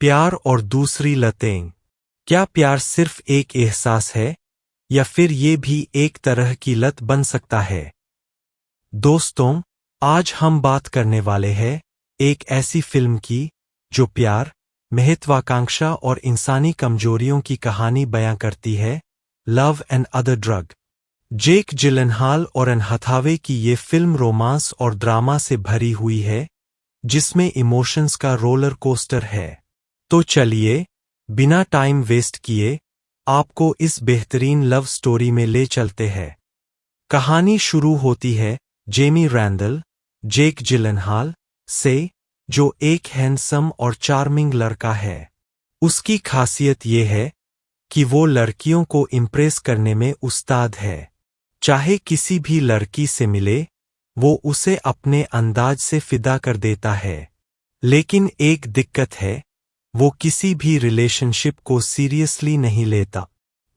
प्यार और दूसरी लतें। क्या प्यार सिर्फ एक एहसास है या फिर ये भी एक तरह की लत बन सकता है? दोस्तों, आज हम बात करने वाले हैं एक ऐसी फिल्म की जो प्यार, महत्वाकांक्षा और इंसानी कमजोरियों की कहानी बयां करती है, लव एंड अदर ड्रग। जेक जिलेनहॉल और एन हैथवे की ये फिल्म रोमांस और ड्रामा से भरी हुई है, जिसमें इमोशंस का रोलर कोस्टर है। तो चलिए, बिना टाइम वेस्ट किए आपको इस बेहतरीन लव स्टोरी में ले चलते हैं। कहानी शुरू होती है जेमी रैंडल, जेक जिलेनहॉल से, जो एक हैंडसम और चार्मिंग लड़का है। उसकी खासियत ये है कि वो लड़कियों को इम्प्रेस करने में उस्ताद है। चाहे किसी भी लड़की से मिले, वो उसे अपने अंदाज से फिदा कर देता है। लेकिन एक दिक्कत है, वो किसी भी रिलेशनशिप को सीरियसली नहीं लेता।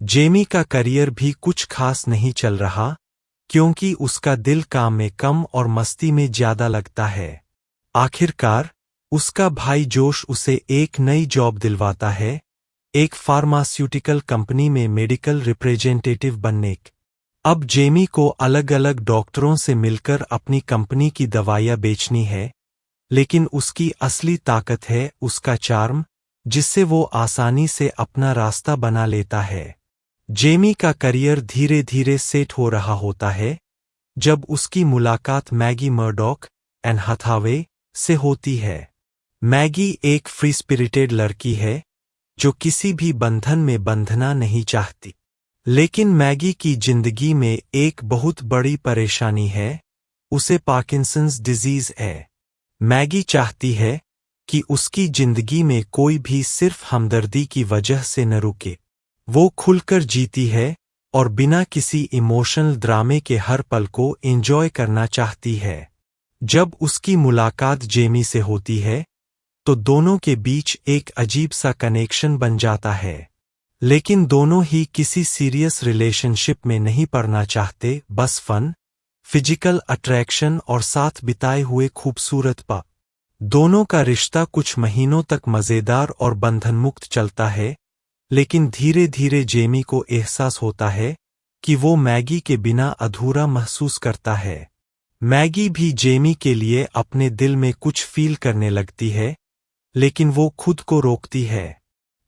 जेमी का करियर भी कुछ खास नहीं चल रहा, क्योंकि उसका दिल काम में कम और मस्ती में ज्यादा लगता है। आखिरकार उसका भाई जोश उसे एक नई जॉब दिलवाता है, एक फार्मास्यूटिकल कंपनी में मेडिकल रिप्रेजेंटेटिव बनने। अब जेमी को अलग अलग डॉक्टरों से मिलकर अपनी कंपनी की दवाइयां बेचनी है, लेकिन उसकी असली ताकत है उसका चार्म, जिससे वो आसानी से अपना रास्ता बना लेता है। जेमी का करियर धीरे धीरे सेट हो रहा होता है जब उसकी मुलाकात मैगी मर्डॉक एंड हैथवे से होती है। मैगी एक फ्री स्पिरिटेड लड़की है जो किसी भी बंधन में बंधना नहीं चाहती। लेकिन मैगी की जिंदगी में एक बहुत बड़ी परेशानी है, उसे पार्किंसंस डिजीज है। मैगी चाहती है कि उसकी जिंदगी में कोई भी सिर्फ हमदर्दी की वजह से न रुके। वो खुलकर जीती है और बिना किसी इमोशनल ड्रामे के हर पल को एंजॉय करना चाहती है। जब उसकी मुलाकात जेमी से होती है, तो दोनों के बीच एक अजीब सा कनेक्शन बन जाता है। लेकिन दोनों ही किसी सीरियस रिलेशनशिप में नहीं पड़ना चाहते, बस फन, फिजिकल अट्रैक्शन और साथ बिताए हुए खूबसूरत पल। दोनों का रिश्ता कुछ महीनों तक मजेदार और बंधनमुक्त चलता है, लेकिन धीरे धीरे जेमी को एहसास होता है कि वो मैगी के बिना अधूरा महसूस करता है। मैगी भी जेमी के लिए अपने दिल में कुछ फील करने लगती है, लेकिन वो खुद को रोकती है।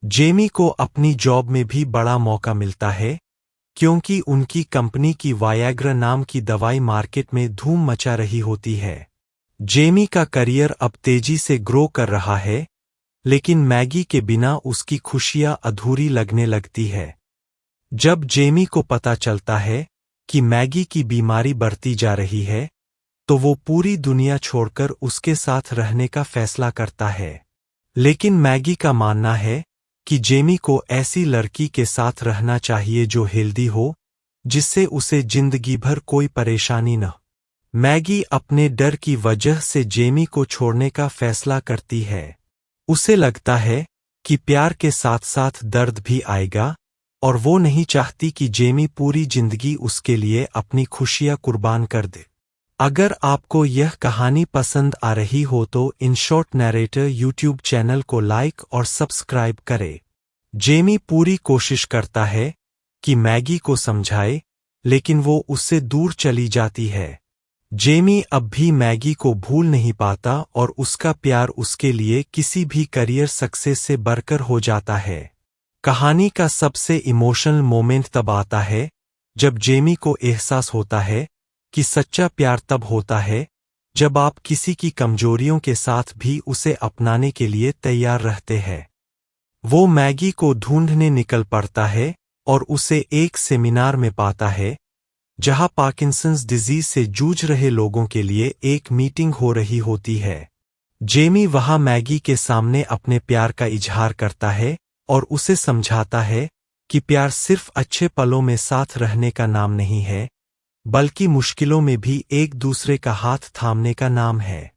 जेमी को अपनी जॉब में भी बड़ा मौका मिलता है, क्योंकि उनकी कंपनी की वायाग्रा नाम की दवाई मार्केट में धूम मचा रही होती है। जेमी का करियर अब तेजी से ग्रो कर रहा है, लेकिन मैगी के बिना उसकी खुशियां अधूरी लगने लगती है। जब जेमी को पता चलता है कि मैगी की बीमारी बढ़ती जा रही है, तो वो पूरी दुनिया छोड़कर उसके साथ रहने का फैसला करता है। लेकिन मैगी का मानना है कि जेमी को ऐसी लड़की के साथ रहना चाहिए जो हेल्दी हो, जिससे उसे जिंदगी भर कोई परेशानी न। मैगी अपने डर की वजह से जेमी को छोड़ने का फैसला करती है। उसे लगता है कि प्यार के साथ साथ दर्द भी आएगा, और वो नहीं चाहती कि जेमी पूरी जिंदगी उसके लिए अपनी खुशियां कुर्बान कर दे। अगर आपको यह कहानी पसंद आ रही हो तो in short narrator YouTube channel को लाइक और सब्सक्राइब करें। जेमी पूरी कोशिश करता है कि मैगी को समझाए, लेकिन वो उससे दूर चली जाती है। जेमी अब भी मैगी को भूल नहीं पाता और उसका प्यार उसके लिए किसी भी करियर सक्सेस से बढ़कर हो जाता है। कहानी का सबसे इमोशनल मोमेंट तब आता है जब जेमी को एहसास होता है कि सच्चा प्यार तब होता है जब आप किसी की कमजोरियों के साथ भी उसे अपनाने के लिए तैयार रहते हैं। वो मैगी को ढूंढने निकल पड़ता है और उसे एक सेमिनार में पाता है, जहां पार्किंसंस डिजीज से जूझ रहे लोगों के लिए एक मीटिंग हो रही होती है। जेमी वहां मैगी के सामने अपने प्यार का इजहार करता है और उसे समझाता है कि प्यार सिर्फ अच्छे पलों में साथ रहने का नाम नहीं है, बल्कि मुश्किलों में भी एक दूसरे का हाथ थामने का नाम है।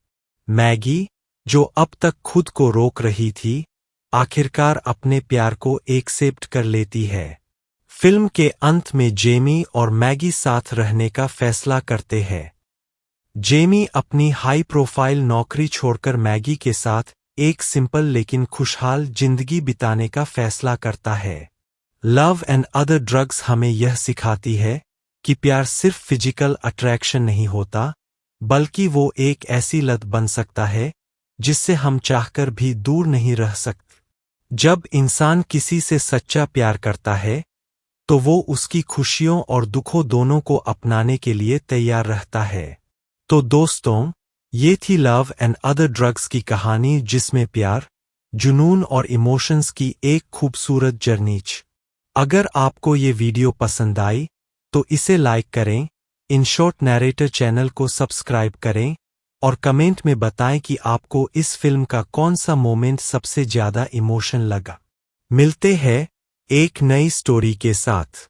मैगी, जो अब तक खुद को रोक रही थी, आखिरकार अपने प्यार को एक्सेप्ट कर लेती है। फिल्म के अंत में जेमी और मैगी साथ रहने का फैसला करते हैं। जेमी अपनी हाई प्रोफाइल नौकरी छोड़कर मैगी के साथ एक सिंपल लेकिन खुशहाल जिंदगी बिताने का फैसला करता है। लव एंड अदर ड्रग्स हमें यह सिखाती है कि प्यार सिर्फ फिजिकल अट्रैक्शन नहीं होता, बल्कि वो एक ऐसी लत बन सकता है जिससे हम चाहकर भी दूर नहीं रह सकते। जब इंसान किसी से सच्चा प्यार करता है तो वो उसकी खुशियों और दुखों दोनों को अपनाने के लिए तैयार रहता है। तो दोस्तों, ये थी लव एंड अदर ड्रग्स की कहानी, जिसमें प्यार, जुनून और इमोशंस की एक खूबसूरत जर्नी। अगर आपको ये वीडियो पसंद आई तो इसे लाइक करें, इन शॉर्ट नैरेटर चैनल को सब्सक्राइब करें और कमेंट में बताएं कि आपको इस फिल्म का कौन सा मोमेंट सबसे ज्यादा इमोशन लगा। मिलते हैं एक नई स्टोरी के साथ।